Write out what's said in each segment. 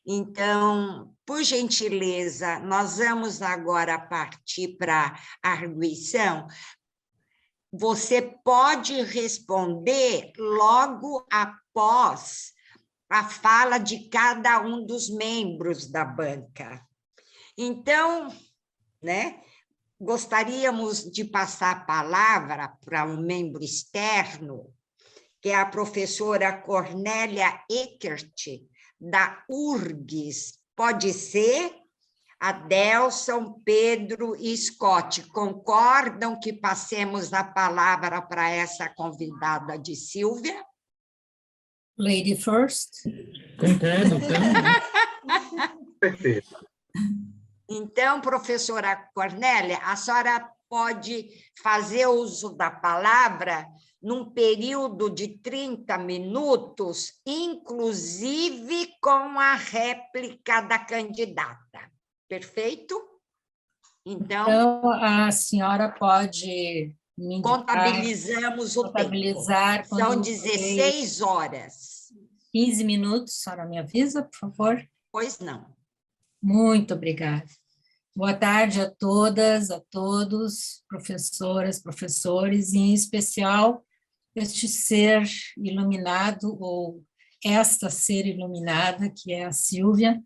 Então, por gentileza, nós vamos agora partir para a arguição. Você pode responder logo após a fala de cada um dos membros da banca. Então, né, gostaríamos de passar a palavra para um membro externo, que é a professora Cornélia Eckert, da URGS. Pode ser? Adelson, Pedro e Scott, concordam que passemos a palavra para essa convidada de Silvia? Lady first. Concordo, então. Perfeito. Então, professora Cornélia, a senhora pode fazer uso da palavra num período de 30 minutos, inclusive com a réplica da candidata. Perfeito? Então, a senhora pode me indicar, contabilizamos o contabilizar tempo. São quando 16 horas. 15 minutos, a senhora me avisa, por favor? Pois não. Muito obrigada. Boa tarde a todas, a todos, professoras, professores, e em especial este ser iluminado, ou esta ser iluminada, que é a Silvia,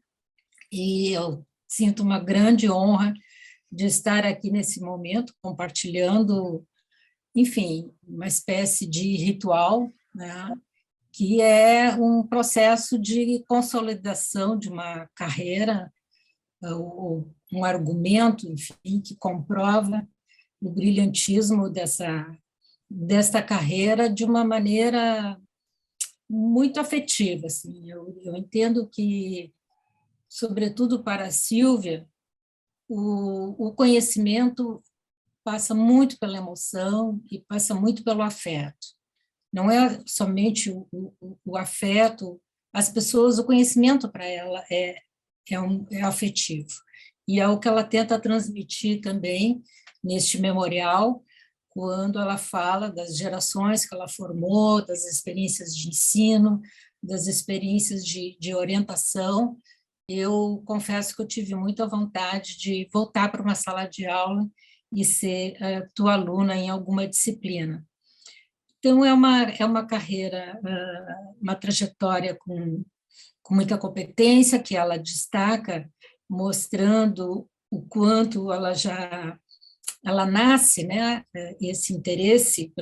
e eu sinto uma grande honra de estar aqui nesse momento, compartilhando, enfim, uma espécie de ritual, né, que é um processo de consolidação de uma carreira, ou um argumento, enfim, que comprova o brilhantismo desta carreira de uma maneira muito afetiva. Assim. Eu entendo que, sobretudo para a Silvia, o conhecimento passa muito pela emoção e passa muito pelo afeto. Não é somente o afeto, as pessoas, o conhecimento para ela é afetivo. E é o que ela tenta transmitir também neste memorial, quando ela fala das gerações que ela formou, das experiências de ensino, das experiências de orientação. Eu confesso que eu tive muita vontade de voltar para uma sala de aula e ser tua aluna em alguma disciplina. Então, é uma carreira, uma trajetória com muita competência, que ela destaca, mostrando o quanto ela nasce, né, esse interesse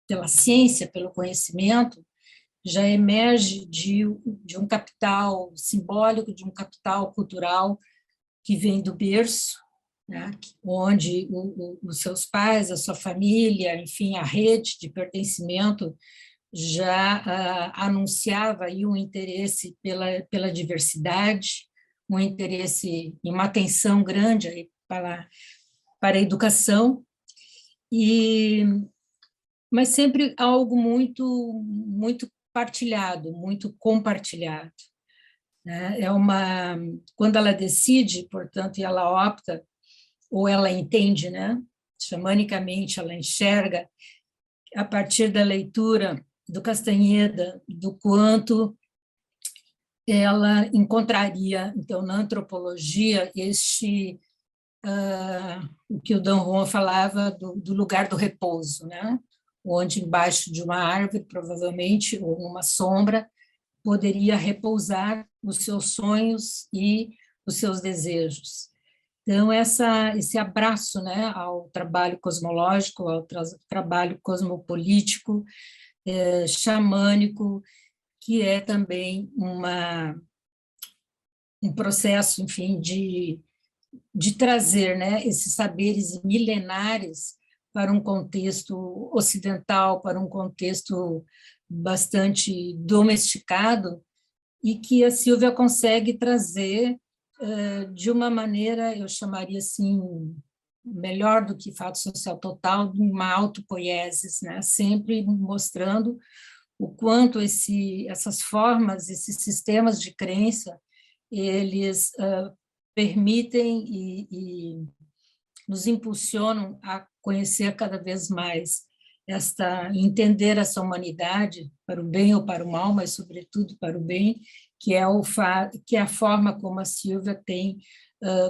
pela ciência, pelo conhecimento, já emerge de um capital simbólico, de um capital cultural que vem do berço, né, onde os seus pais, a sua família, enfim, a rede de pertencimento já anunciava aí um interesse pela diversidade, um interesse e uma atenção grande aí para a educação, mas sempre algo muito partilhado, muito compartilhado. Né? Quando ela decide, portanto, e ela opta, ou ela entende, né? Xamanicamente, ela enxerga, a partir da leitura do Castanheda, do quanto ela encontraria, então, na antropologia, o que o Dan Juan falava do lugar do repouso, né? Onde, embaixo de uma árvore, provavelmente, ou numa sombra, poderia repousar os seus sonhos e os seus desejos. Então, esse abraço, né, ao trabalho cosmológico, ao trabalho cosmopolítico, xamânico, que é também um processo, enfim, de trazer, né, esses saberes milenares para um contexto ocidental, para um contexto bastante domesticado, e que a Silvia consegue trazer de uma maneira, eu chamaria assim, melhor do que fato social total, de uma autopoiesis, né? Sempre mostrando o quanto essas formas, esses sistemas de crença, eles permitem e nos impulsionam a conhecer cada vez mais entender essa humanidade para o bem ou para o mal, mas sobretudo para o bem, que é a forma como a Sílvia tem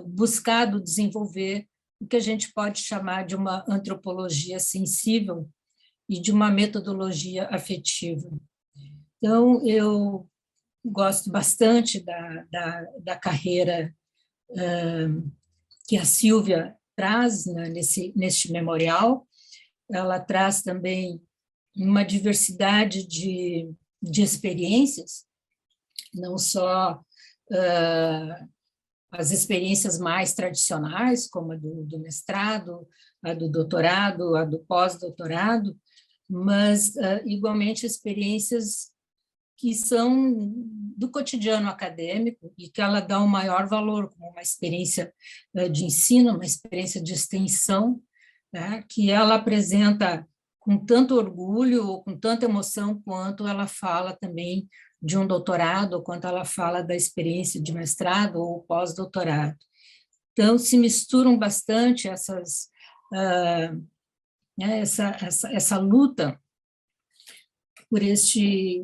buscado desenvolver o que a gente pode chamar de uma antropologia sensível e de uma metodologia afetiva. Então, eu gosto bastante da carreira que a Sílvia traz, né, neste memorial. Ela traz também uma diversidade de experiências, não só as experiências mais tradicionais, como a do mestrado, a do doutorado, a do pós-doutorado, mas, igualmente, experiências que são do cotidiano acadêmico e que ela dá um maior valor, como uma experiência de ensino, uma experiência de extensão, né, que ela apresenta com tanto orgulho ou com tanta emoção quanto ela fala também de um doutorado, ou quanto ela fala da experiência de mestrado ou pós-doutorado. Então, se misturam bastante essa luta por este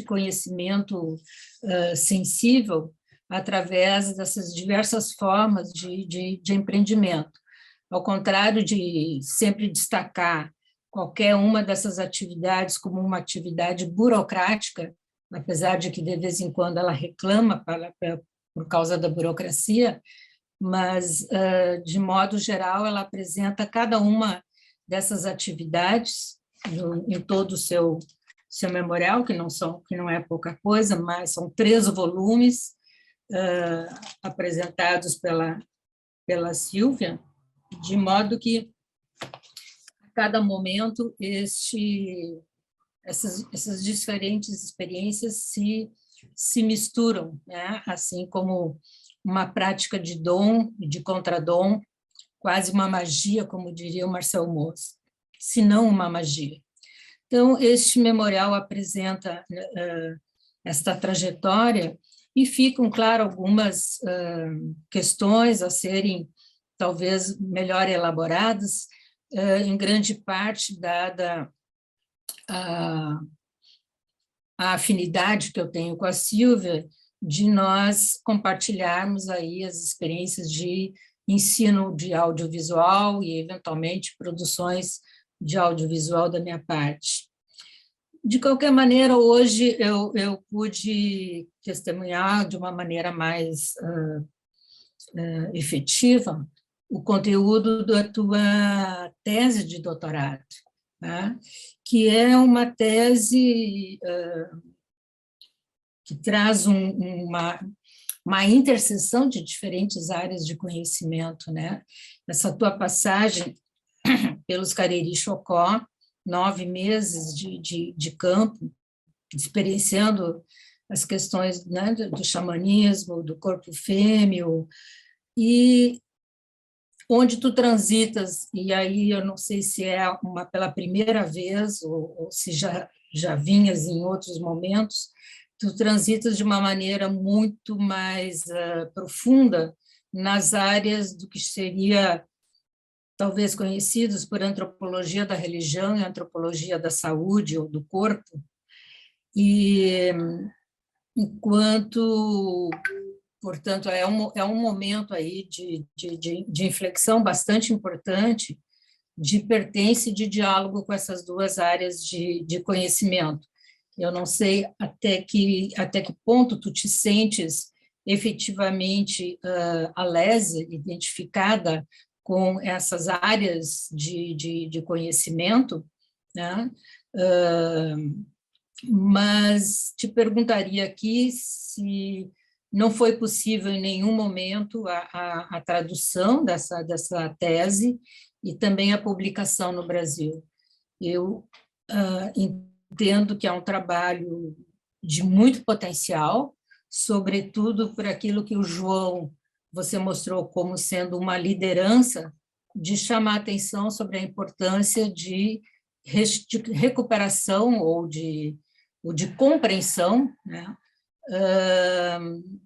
conhecimento sensível através dessas diversas formas de empreendimento. Ao contrário de sempre destacar qualquer uma dessas atividades como uma atividade burocrática, apesar de que de vez em quando ela reclama por causa da burocracia, mas, de modo geral, ela apresenta cada uma dessas atividades em todo o seu memorial, que não é pouca coisa, mas são 3 volumes apresentados pela Sílvia, de modo que, a cada momento, essas diferentes experiências se misturam, né? Assim como uma prática de dom e de contradom, quase uma magia, como diria o Marcel Mauss, se não uma magia. Então, este memorial apresenta esta trajetória e ficam, claro, algumas questões a serem talvez melhor elaboradas, em grande parte dada a afinidade que eu tenho com a Sílvia, de nós compartilharmos aí as experiências de ensino de audiovisual e, eventualmente, produções de audiovisual da minha parte. De qualquer maneira, hoje eu pude testemunhar de uma maneira mais efetiva o conteúdo da tua tese de doutorado, tá? Que é uma tese que traz uma interseção de diferentes áreas de conhecimento, né? Essa tua passagem pelos Cariri Chocó, 9 meses de campo, experienciando as questões, né, do xamanismo, do corpo fêmeo, e onde tu transitas, e aí eu não sei se é pela primeira vez ou se já vinhas em outros momentos, tu transitas de uma maneira muito mais profunda nas áreas do que seria talvez conhecidos por antropologia da religião e antropologia da saúde ou do corpo, e enquanto, portanto, é um momento aí de inflexão bastante importante, de pertença e de diálogo com essas 2 áreas de conhecimento. Eu não sei até que ponto tu te sentes efetivamente alésia, identificada com essas áreas de conhecimento, né? Mas te perguntaria aqui se não foi possível em nenhum momento a tradução dessa tese e também a publicação no Brasil. Eu entendo que é um trabalho de muito potencial, sobretudo por aquilo que o João, você mostrou como sendo uma liderança, de chamar atenção sobre a importância de recuperação ou de compreensão, né,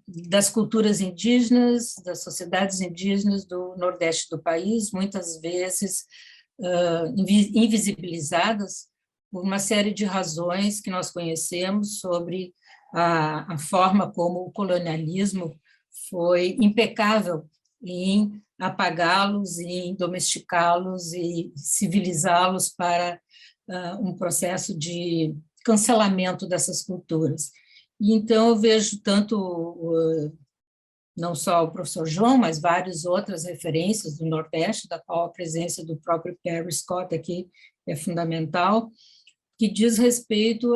das culturas indígenas, das sociedades indígenas do Nordeste do país, muitas vezes invisibilizadas por uma série de razões que nós conhecemos sobre a forma como o colonialismo foi impecável em apagá-los, em domesticá-los e civilizá-los para um processo de cancelamento dessas culturas. E então eu vejo tanto não só o professor João, mas várias outras referências do Nordeste, da qual a presença do próprio Perry Scott aqui é fundamental, que diz respeito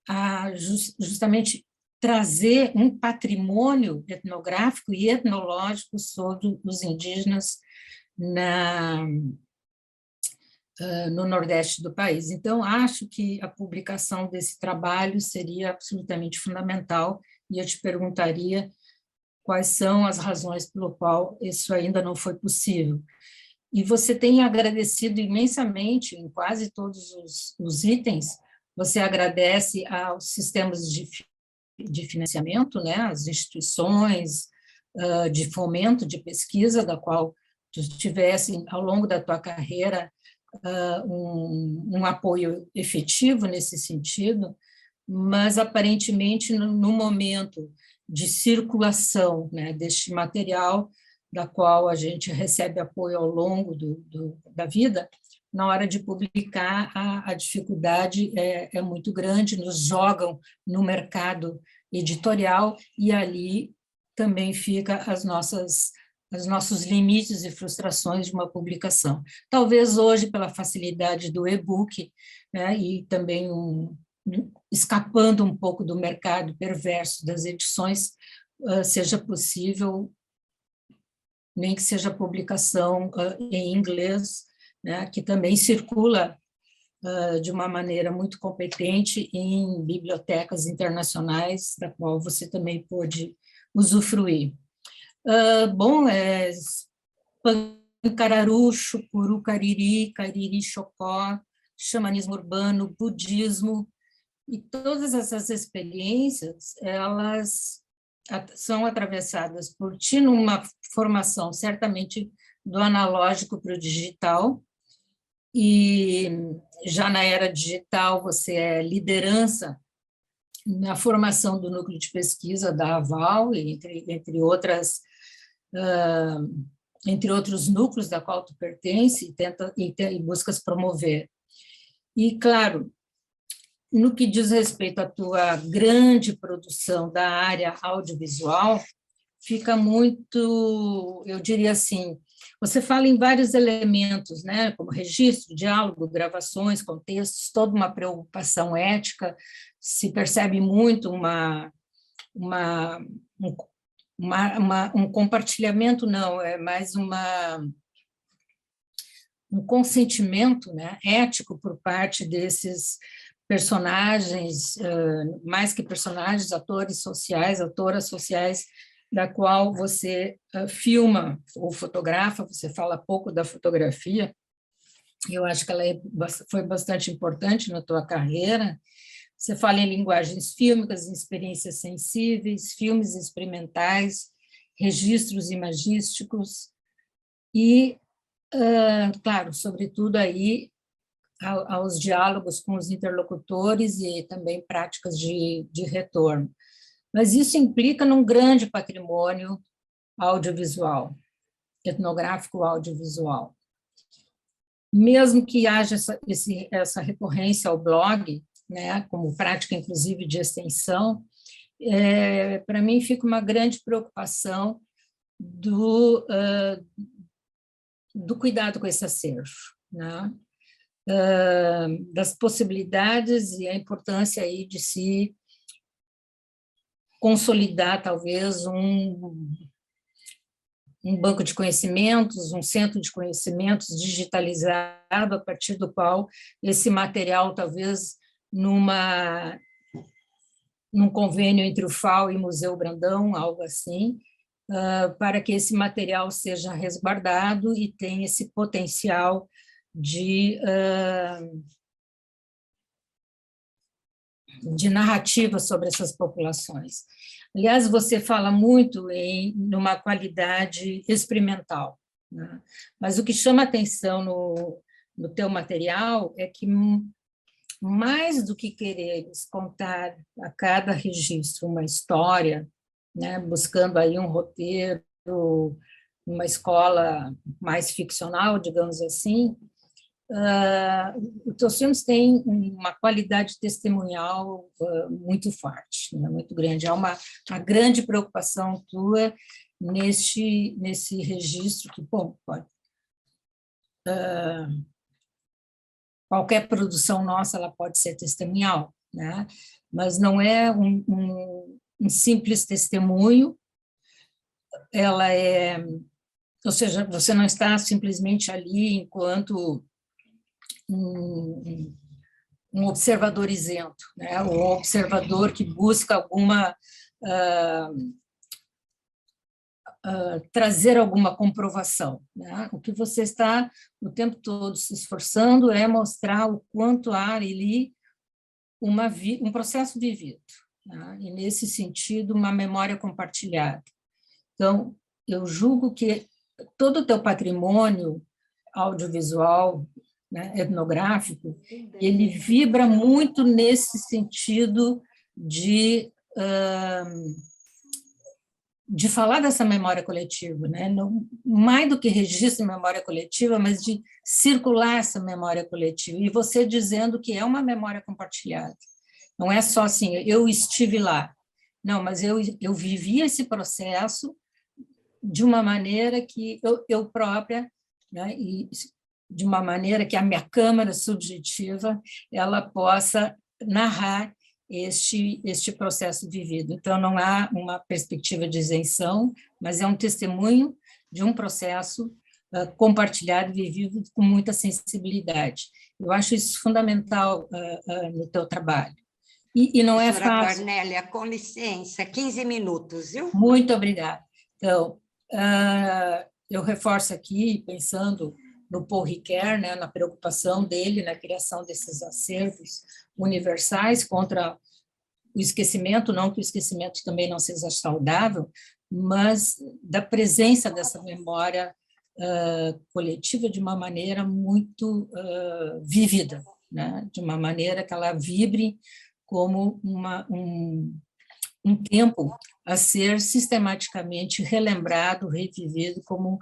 a justamente trazer um patrimônio etnográfico e etnológico sobre os indígenas no Nordeste do país. Então, acho que a publicação desse trabalho seria absolutamente fundamental, e eu te perguntaria quais são as razões pelo qual isso ainda não foi possível. E você tem agradecido imensamente em quase todos os itens, você agradece aos sistemas de financiamento, né, às instituições de fomento, de pesquisa, da qual tu tivesse, ao longo da tua carreira, um apoio efetivo nesse sentido, mas, aparentemente, no momento de circulação, né, deste material, da qual a gente recebe apoio ao longo da vida, na hora de publicar, a dificuldade é muito grande, nos jogam no mercado editorial, e ali também fica os nossos limites e frustrações de uma publicação. Talvez hoje, pela facilidade do e-book, né, e também escapando um pouco do mercado perverso das edições, seja possível, nem que seja publicação em inglês, né, que também circula de uma maneira muito competente em bibliotecas internacionais, da qual você também pôde usufruir. Bom, Pancararu, Chucuru, Cariri, Chocó, xamanismo urbano, budismo, e todas essas experiências, elas são atravessadas por ti numa formação, certamente, do analógico para o digital, e já na era digital você é liderança na formação do núcleo de pesquisa da AVAL, entre outros núcleos da qual tu pertence e buscas promover. E, claro, no que diz respeito à tua grande produção da área audiovisual, fica muito, eu diria assim, você fala em vários elementos, né, como registro, diálogo, gravações, contextos, toda uma preocupação ética, se percebe muito um compartilhamento, não, é mais um consentimento, né, ético por parte desses personagens, mais que personagens, atores sociais, autoras sociais, da qual você filma ou fotografa. Você fala pouco da fotografia, eu acho que ela foi bastante importante na tua carreira. Você fala em linguagens fílmicas, em experiências sensíveis, filmes experimentais, registros imagísticos e, claro, sobretudo aí aos diálogos com os interlocutores e também práticas de retorno. Mas isso implica num grande patrimônio audiovisual, etnográfico audiovisual. Mesmo que haja essa recorrência ao blog, né, como prática, inclusive, de extensão, para mim fica uma grande preocupação do cuidado com esse acervo, né? Das possibilidades e a importância aí de se consolidar, talvez, um banco de conhecimentos, um centro de conhecimentos digitalizado, a partir do qual esse material, talvez, num convênio entre o FAO e Museu Brandão, algo assim, para que esse material seja resguardado e tenha esse potencial de narrativa sobre essas populações. Aliás, você fala muito numa qualidade experimental, né? Mas o que chama atenção no teu material é que, mais do que quereres contar a cada registro uma história, né, buscando aí um roteiro, uma escola mais ficcional, digamos assim, os teus filmes têm uma qualidade testemunhal muito forte, né, muito grande. Há uma grande preocupação tua nesse registro que, bom, pode, qualquer produção nossa ela pode ser testemunhal, né? Mas não é um simples testemunho, ela é, ou seja, você não está simplesmente ali enquanto um observador isento, né? Um observador que busca alguma trazer alguma comprovação, né? O que você está o tempo todo se esforçando é mostrar o quanto há ali um processo vivido, né? E, nesse sentido, uma memória compartilhada. Então, eu julgo que todo o teu patrimônio audiovisual, né, etnográfico, ele vibra muito nesse sentido de falar dessa memória coletiva, né? Não, mais do que registro de memória coletiva, mas de circular essa memória coletiva, e você dizendo que é uma memória compartilhada. Não é só assim, eu estive lá. Não, mas eu vivi esse processo de uma maneira que eu própria, né, e de uma maneira que a minha câmara subjetiva ela possa narrar este processo vivido. Então, não há uma perspectiva de isenção, mas é um testemunho de um processo compartilhado e vivido com muita sensibilidade. Eu acho isso fundamental no teu trabalho. E não é Professora fácil. Cornélia, com licença, 15 minutos, viu? Muito obrigada. Então, eu reforço aqui, pensando no Paul Ricoeur, né, na preocupação dele na criação desses acervos universais contra o esquecimento, não que o esquecimento também não seja saudável, mas da presença dessa memória coletiva de uma maneira muito vívida, né, de uma maneira que ela vibre como um tempo a ser sistematicamente relembrado, revivido como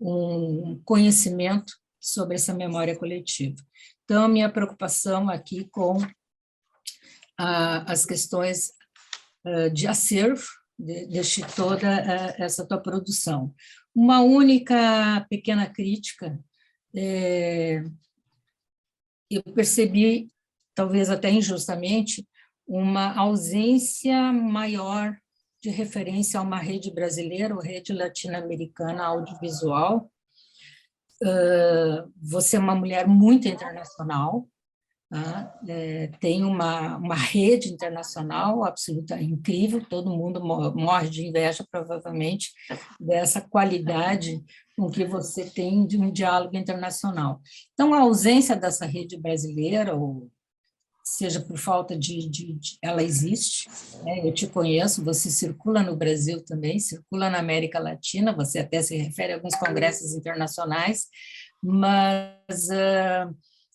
um conhecimento sobre essa memória coletiva. Então, a minha preocupação aqui com as questões de acervo, de toda essa tua produção. Uma única pequena crítica, eu percebi, talvez até injustamente, uma ausência maior de referência a uma rede brasileira ou rede latino-americana audiovisual. Você é uma mulher muito internacional, tá? Tem uma rede internacional absoluta, incrível, todo mundo morre de inveja, provavelmente, dessa qualidade com que você tem de um diálogo internacional. Então, a ausência dessa rede brasileira, ou seja por falta ela existe, né? Eu te conheço, você circula no Brasil também, circula na América Latina, você até se refere a alguns congressos internacionais, mas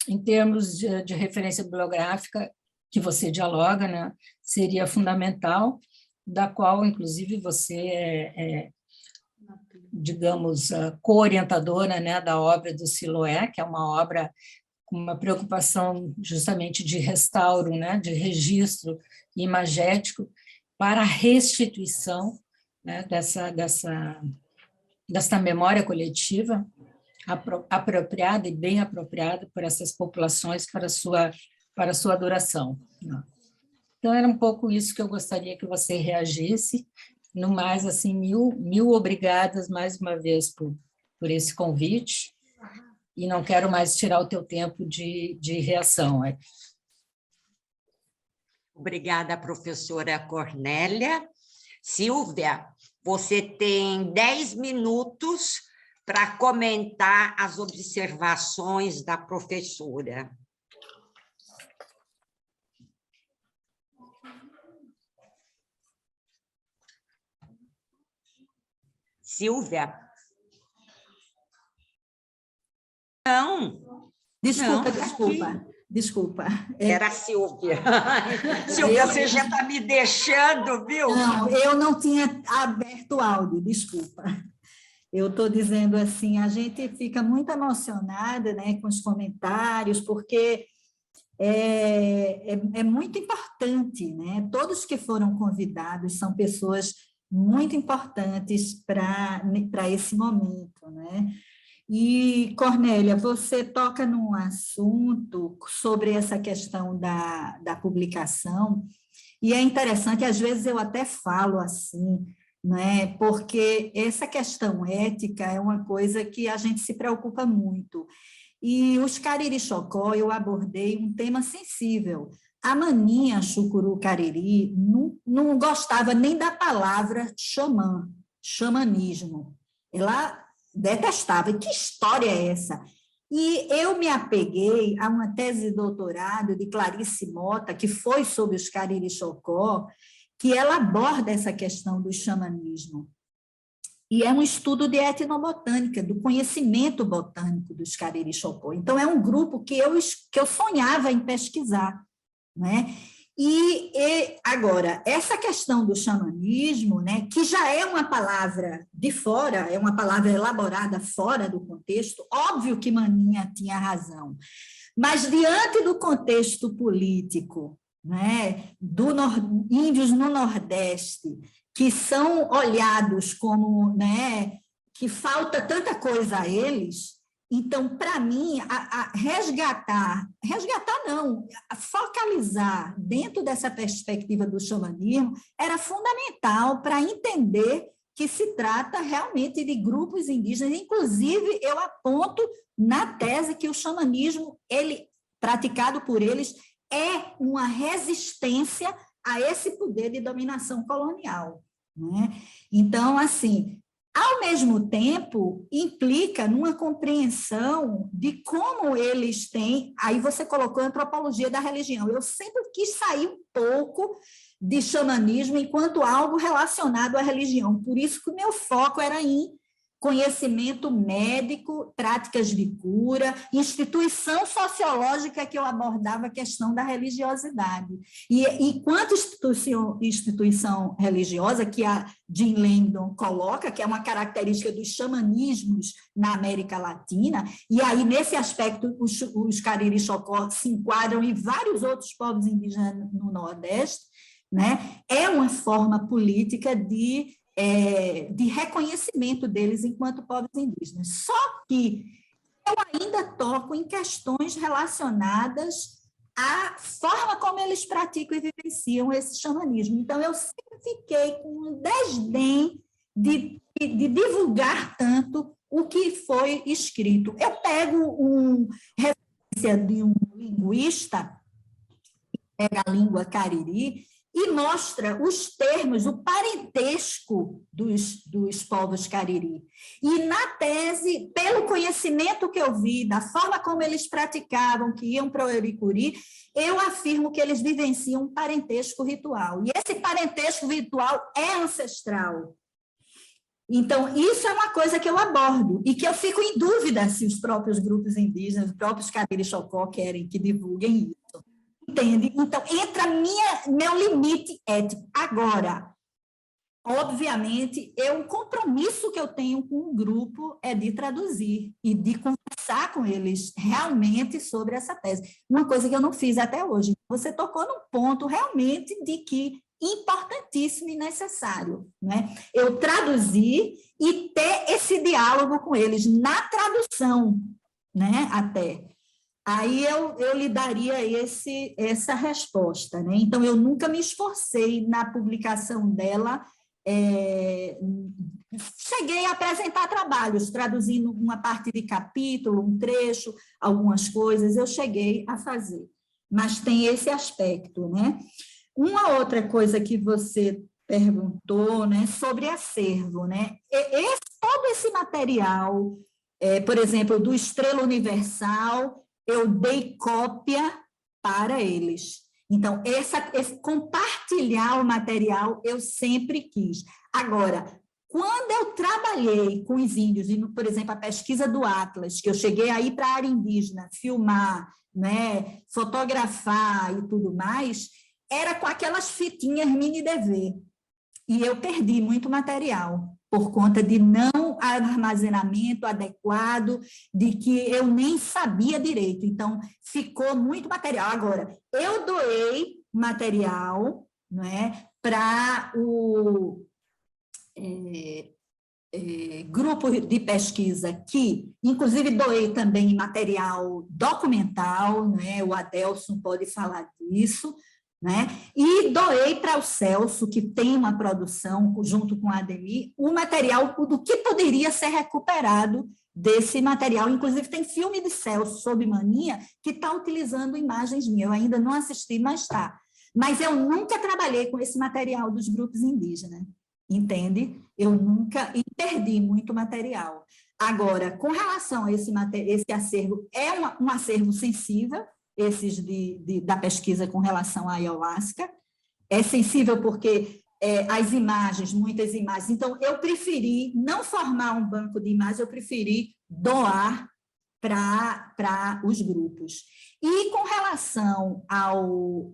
em termos de referência bibliográfica que você dialoga, né, seria fundamental, da qual, inclusive, você digamos, co-orientadora, né, da obra do Siloé, que é uma obra com uma preocupação justamente de restauro, né, de registro imagético para a restituição, né, dessa memória coletiva apropriada e bem apropriada por essas populações para a sua adoração. Então, era um pouco isso que eu gostaria que você reagisse. No mais, assim, mil obrigadas mais uma vez por esse convite, e não quero mais tirar o teu tempo de reação. Obrigada, professora Cornélia. Silvia, você tem 10 minutos para comentar as observações da professora. Silvia? Não, Desculpa, não, tá desculpa. era a Silvia. Silvia, você já está me deixando, viu? Não, eu não tinha aberto o áudio, desculpa. Eu estou dizendo assim, a gente fica muito emocionada, né, com os comentários, porque é muito importante, né? Todos que foram convidados são pessoas muito importantes para esse momento, né? E, Cornélia, você toca num assunto sobre essa questão da publicação, e é interessante, às vezes eu até falo assim, né? Porque essa questão ética é uma coisa que a gente se preocupa muito. E os Cariri Chocó, eu abordei um tema sensível. A Maninha Chucuru Cariri não gostava nem da palavra xamã, xamanismo. Ela detestava. Que história é essa? E eu me apeguei a uma tese de doutorado de Clarice Mota, que foi sobre os Cariri Chocó, que ela aborda essa questão do xamanismo. E é um estudo de etnobotânica, do conhecimento botânico dos Cariri Chocó. Então, é um grupo que eu sonhava em pesquisar, né? E agora, essa questão do xamanismo, né, que já é uma palavra de fora, é uma palavra elaborada fora do contexto, óbvio que Maninha tinha razão, mas diante do contexto político, né, índios no Nordeste, que são olhados como, né, que falta tanta coisa a eles. Então, para mim, focalizar dentro dessa perspectiva do xamanismo era fundamental para entender que se trata realmente de grupos indígenas. Inclusive, eu aponto na tese que o xamanismo, praticado por eles, é uma resistência a esse poder de dominação colonial, né? Então, assim, ao mesmo tempo, implica numa compreensão de como eles têm... Aí você colocou a antropologia da religião. Eu sempre quis sair um pouco de xamanismo enquanto algo relacionado à religião. Por isso que o meu foco era em conhecimento médico, práticas de cura, instituição sociológica, que eu abordava a questão da religiosidade. E enquanto instituição religiosa, que a Jean Langdon coloca, que é uma característica dos xamanismos na América Latina, e aí, nesse aspecto, os Cariri Chocó se enquadram em vários outros povos indígenas no Nordeste, né? É uma forma política de reconhecimento deles enquanto povos indígenas. Só que eu ainda toco em questões relacionadas à forma como eles praticam e vivenciam esse xamanismo. Então, eu sempre fiquei com um desdém de divulgar tanto o que foi escrito. Eu pego referência de um linguista, que pega a língua cariri, e mostra os termos, o parentesco dos povos cariri. E na tese, pelo conhecimento que eu vi, da forma como eles praticavam, que iam para o Euricuri, eu afirmo que eles vivenciam um parentesco ritual. E esse parentesco ritual é ancestral. Então, isso é uma coisa que eu abordo e que eu fico em dúvida se os próprios grupos indígenas, os próprios Cariri Chocó querem que divulguem isso. Entende? Então, entra meu limite ético. Agora, obviamente, um compromisso que eu tenho com o grupo é de traduzir e de conversar com eles realmente sobre essa tese. Uma coisa que eu não fiz até hoje. Você tocou num ponto realmente de que importantíssimo e necessário, né? Eu traduzir e ter esse diálogo com eles na tradução, né? Até. Aí eu lhe daria essa resposta, né? Então, eu nunca me esforcei na publicação dela, cheguei a apresentar trabalhos, traduzindo uma parte de capítulo, um trecho, algumas coisas, eu cheguei a fazer, mas tem esse aspecto, né? Uma outra coisa que você perguntou, né, sobre acervo, né? Todo esse material, por exemplo, do Estrela Universal, eu dei cópia para eles. Então, esse compartilhar o material eu sempre quis. Agora, Quando eu trabalhei com os índios, por exemplo, a pesquisa do Atlas, que eu cheguei aí para a área indígena, filmar, né, fotografar e tudo mais, era com aquelas fitinhas mini DV. E eu perdi muito material por conta de não armazenamento adequado, de que eu nem sabia direito. Então, ficou muito material. Agora, eu doei material, né, para o grupo de pesquisa que, inclusive, doei também material documental, né? O Adelson pode falar disso, né? E doei para o Celso, que tem uma produção junto com a Ademir, o material do que poderia ser recuperado desse material. Inclusive, tem filme de Celso sobre mania que está utilizando imagens minhas. Eu ainda não assisti, mas está. Mas eu nunca trabalhei com esse material dos grupos indígenas, entende? Eu nunca, e perdi muito material. Agora, com relação a esse acervo, é um acervo sensível, esses da pesquisa com relação à ayahuasca, é sensível porque as imagens, muitas imagens, então eu preferi não formar um banco de imagens, eu preferi doar para os grupos. E com relação ao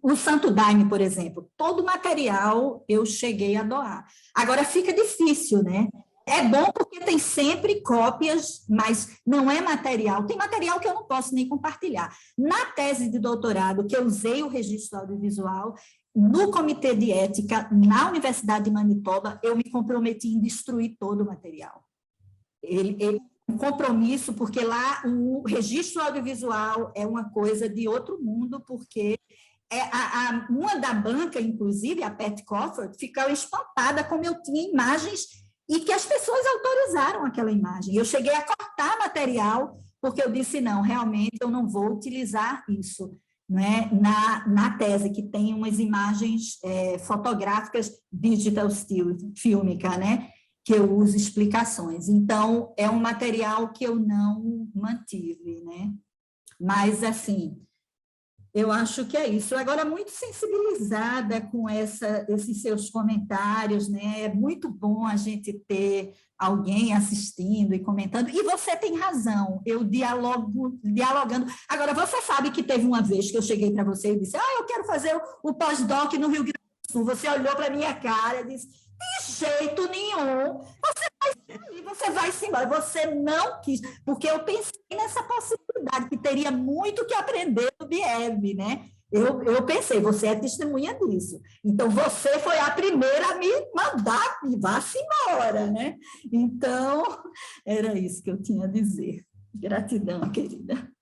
o Santo Daime, por exemplo, todo o material eu cheguei a doar. Agora fica difícil, né? É bom porque tem sempre cópias, mas não é material. Tem material que eu não posso nem compartilhar. Na tese de doutorado, que eu usei o registro audiovisual, no Comitê de Ética, na Universidade de Manitoba, eu me comprometi em destruir todo o material. Um compromisso, porque lá o registro audiovisual é uma coisa de outro mundo, porque uma da banca, inclusive, a Pat Crawford, ficou espantada como eu tinha imagens e que as pessoas autorizaram aquela imagem. Eu cheguei a cortar material, porque eu disse, não, realmente eu não vou utilizar isso, né, na tese, que tem umas imagens fotográficas, digital still, fílmica, né, que eu uso explicações. Então, é um material que eu não mantive, né? Mas, assim, eu acho que é isso. Agora, muito sensibilizada com esses seus comentários, né? É muito bom a gente ter alguém assistindo e comentando. E você tem razão, eu dialogando. Agora, você sabe que teve uma vez que eu cheguei para você e disse, eu quero fazer o pós-doc no Rio Grande do Sul. Você olhou para a minha cara e disse, de jeito nenhum, você vai se embora. Você não quis, porque eu pensei nessa possibilidade, que teria muito que aprender do Bieb, né? Eu pensei, você é testemunha disso. Então, você foi a primeira a me mandar, e vá-se embora, né? Então, era isso que eu tinha a dizer. Gratidão, querida.